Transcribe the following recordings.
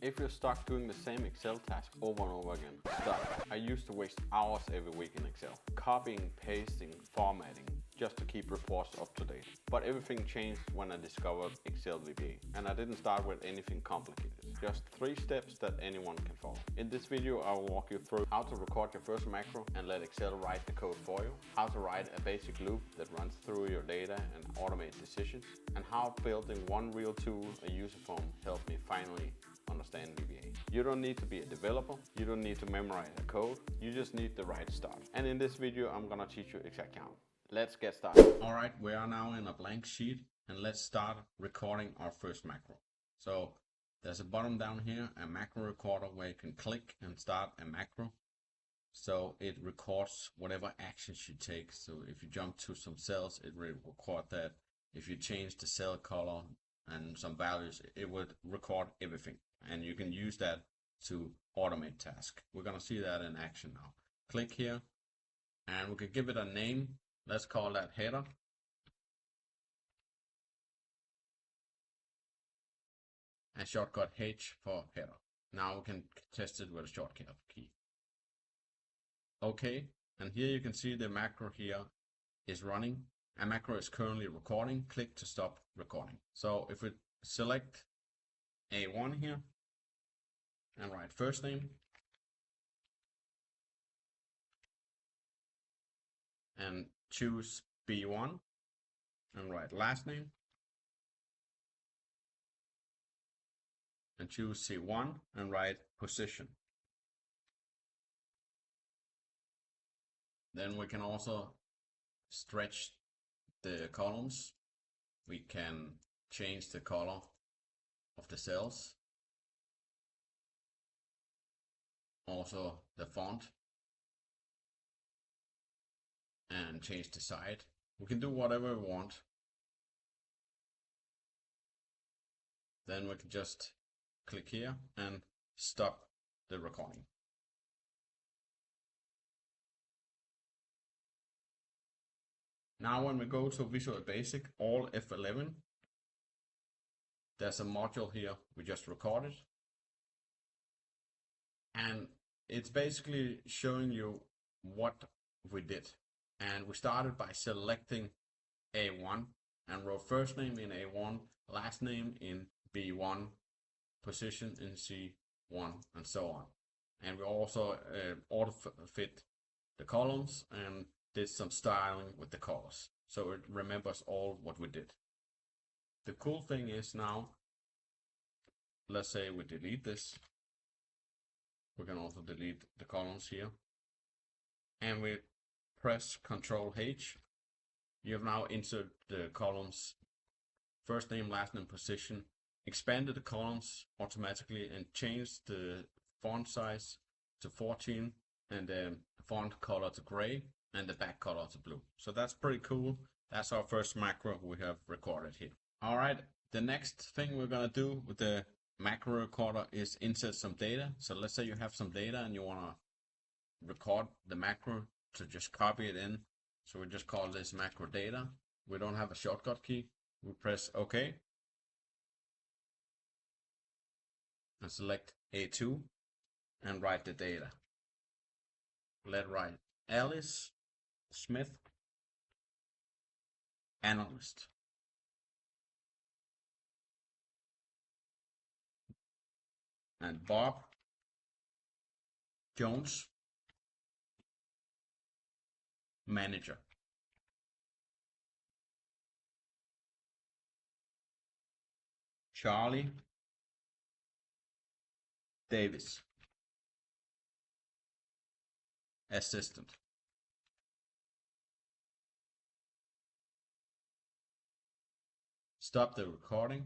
If you're stuck doing the same Excel task over and over again, stop. I used to waste hours every week in Excel, copying, pasting, formatting, just to keep reports up to date. But everything changed when I discovered Excel VBA, and I didn't start with anything complicated. Just 3 steps that anyone can follow. In this video, I will walk you through how to record your first macro and let Excel write the code for you, how to write a basic loop that runs through your data and automate decisions, and how building one real tool, a UserForm, helped me finally understand VBA. You don't need to be a developer, you don't need to memorize the code, you just need the right start. And in this video, I'm gonna teach you exactly how. Let's get started. Alright, we are now in a blank sheet and let's start recording our first macro. So there's a button down here, a macro recorder, where you can click and start a macro. So it records whatever actions you take. So if you jump to some cells, it will record that. If you change the cell color and some values, it would record everything. And you can use that to automate tasks. We're gonna see that in action now. Click here and we can give it a name. Let's call that header. And shortcut H for header. Now we can test it with a shortcut key. Okay, and here you can see the macro here is running. A macro is currently recording. Click to stop recording. So if we select A1 here and write first name and choose B1 and write last name and choose C1 and write position. Then we can also stretch the columns. We can change the color of the cells. Also the font. And change the side. We can do whatever we want. Then we can just click here and stop the recording. Now when we go to Visual Basic, all F11, there's a module here we just recorded. And it's basically showing you what we did. And we started by selecting A1 and wrote first name in A1, last name in B1, position in C1, and so on. And we also auto-fit the columns and did some styling with the colors. So it remembers all what we did. The cool thing is now, let's say we delete this. We can also delete the columns here. And we press Ctrl H. You have now inserted the columns first name, last name, position, expanded the columns automatically and changed the font size to 14 and the font color to gray and the back color to blue. So that's pretty cool. That's our first macro we have recorded here. All right, the next thing we're gonna do with the macro recorder is insert some data. So let's say you have some data and you wanna record the macro to just copy it in. So we just call this macro data. We don't have a shortcut key. We press OK and select A2 and write the data. Let's write Alice Smith, analyst. And Bob Jones, manager. Charlie Davis, assistant. Stop the recording.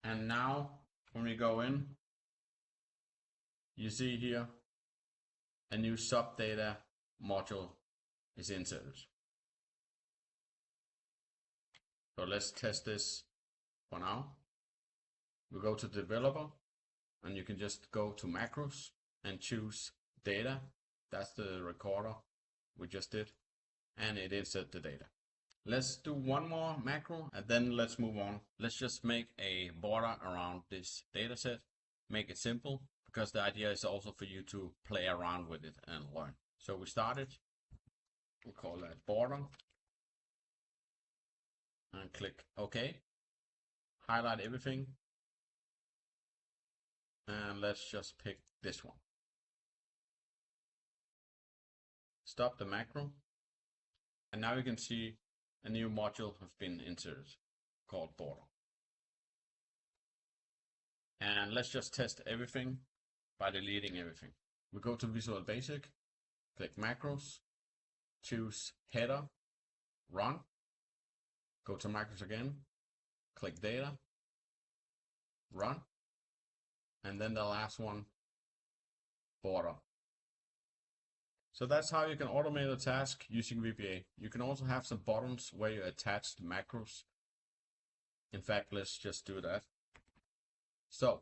And now when we go in, you see here a new subdata module is inserted. So let's test this for now. We go to developer and you can just go to macros and choose data. That's the recorder we just did, and it insert the data. Let's do one more macro and then let's move on. Let's just make a border around this data set. Make it simple because the idea is also for you to play around with it and learn. So we started. We'll call that border and click OK. Highlight everything. And let's just pick this one. Stop the macro. And now you can see a new module has been inserted called border. And let's just test everything by deleting everything. We go to Visual Basic, click macros, choose header, run, go to macros again, click data, run, and then the last one, border. So that's how you can automate a task using VBA. You can also have some buttons where you attach the macros. In fact, let's just do that. So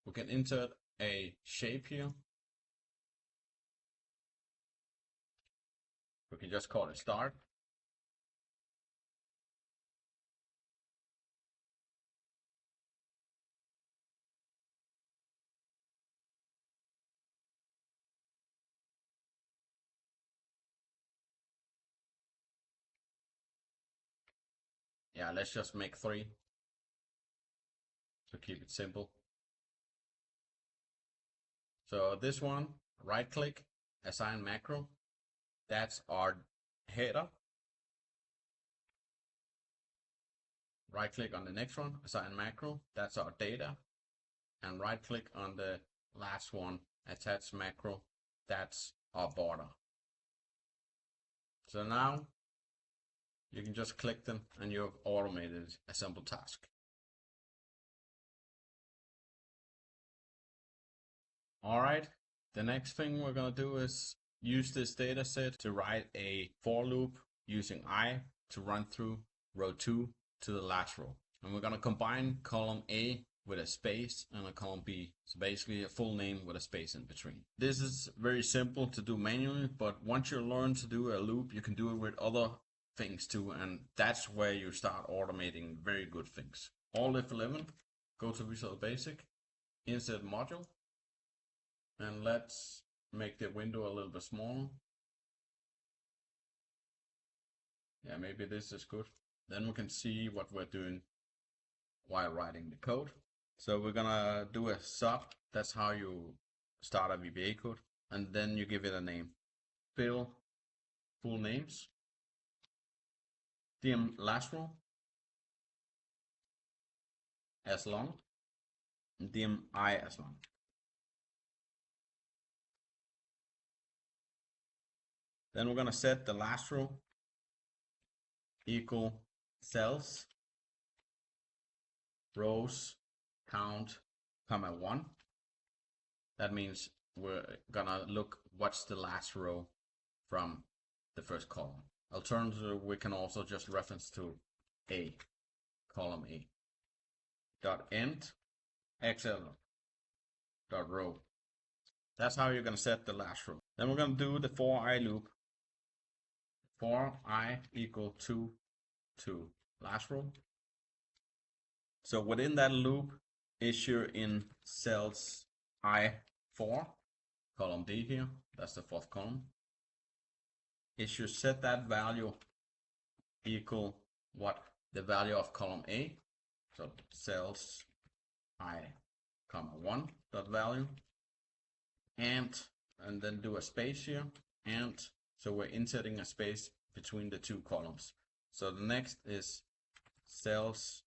we can insert a shape here. We can just call it start. Yeah, let's just make 3 to keep it simple. So this one, right click, assign macro. That's our header. Right click on the next one, assign macro. That's our data. And right click on the last one, attach macro. That's our border. So now you can just click them and you've automated a simple task. All right, the next thing we're going to do is use this data set to write a for loop using I to run through row 2 to the last row. And we're going to combine column A with a space and a column B. So basically a full name with a space in between. This is very simple to do manually, but once you learn to do a loop, you can do it with other things too. And that's where you start automating very good things. Alt F11, go to Visual Basic, insert module. And let's make the window a little bit smaller. Yeah, maybe this is good. Then we can see what we're doing while writing the code. So we're gonna do a sub. That's how you start a VBA code. And then you give it a name. Fill full names. Dim lastRow as long. And dim I as long. Then we're gonna set the lastRow equal cells rows count comma 1. That means we're gonna look what's the last row from the first column. Alternatively, we can also just reference to A, column A. Dot end XL dot row. That's how you're gonna set the last row. Then we're gonna do the for I loop. For I equal to last row. So within that loop, issue in cells I4, column D here, that's the 4th column. Issue set that value equal what? The value of column A. So cells I, comma 1 dot value. And then do a space here. And so we're inserting a space between the 2 columns. So the next is cells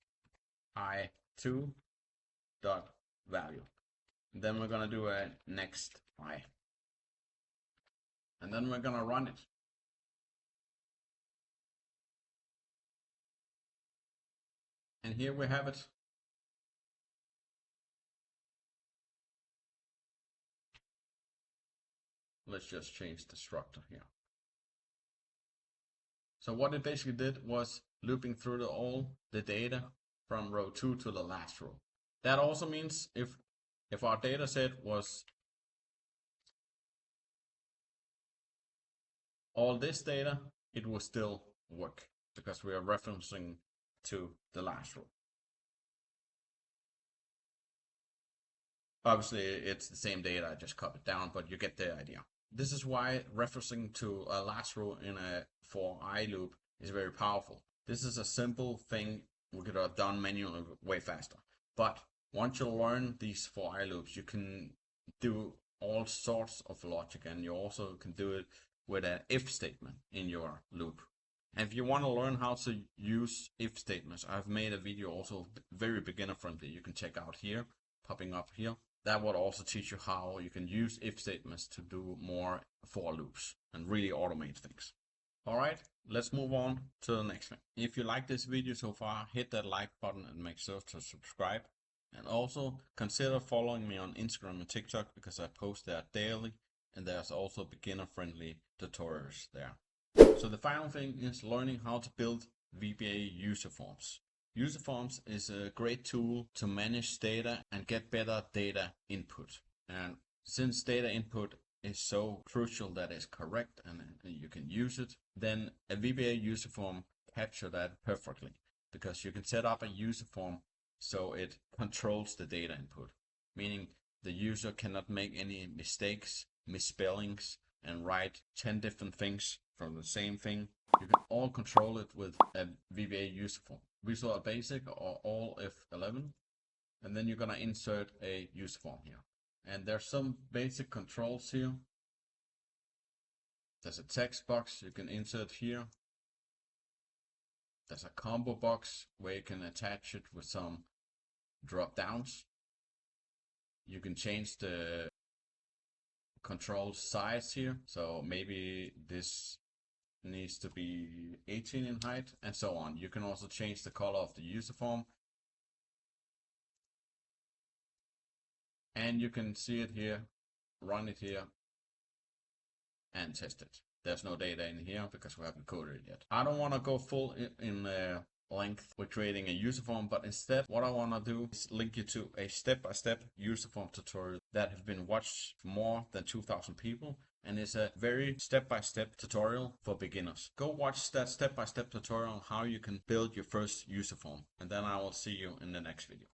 I2 dot value. And then we're gonna do a next I. And then we're gonna run it. And here we have it. Let's just change the structure here. So what it basically did was looping through all the data from row 2 to the last row. That also means if our data set was all this data, it will still work. because we are referencing to the last row. Obviously, it's the same data, I just copied down, but you get the idea. This is why referencing to a last row in a for I loop is very powerful. This is a simple thing we could have done manually way faster. But once you learn these for I loops, you can do all sorts of logic, and you also can do it with an if statement in your loop. And if you want to learn how to use if statements, I've made a video also very beginner friendly. You can check out here, popping up here. That will also teach you how you can use if statements to do more for loops and really automate things. Alright, let's move on to the next thing. If you like this video so far, hit that like button and make sure to subscribe. And also consider following me on Instagram and TikTok, because I post there daily, and there's also beginner friendly tutorials there. So the final thing is learning how to build VBA user forms. User forms is a great tool to manage data and get better data input. And since data input is so crucial that it's correct and you can use it, then a VBA user form captures that perfectly, because you can set up a user form so it controls the data input, meaning the user cannot make any mistakes, misspellings, and write 10 different things from the same thing. You can all control it with a VBA user form. Visual Basic or all F11, and then you're gonna insert a user form here. And there's some basic controls here. There's a text box you can insert here. There's a combo box where you can attach it with some drop downs. You can change the control size here, so maybe this needs to be 18 in height, and so on. You can also change the color of the user form, and you can see it here, run it here, and test it. There's no data in here because we haven't coded it yet. I don't want to go full in length with creating a user form, but instead what I want to do is link you to a step-by-step user form tutorial that have been watched for more than 2,000 people, and it's a very step-by-step tutorial for beginners. Go watch that step-by-step tutorial on how you can build your first user form, and then I will see you in the next video.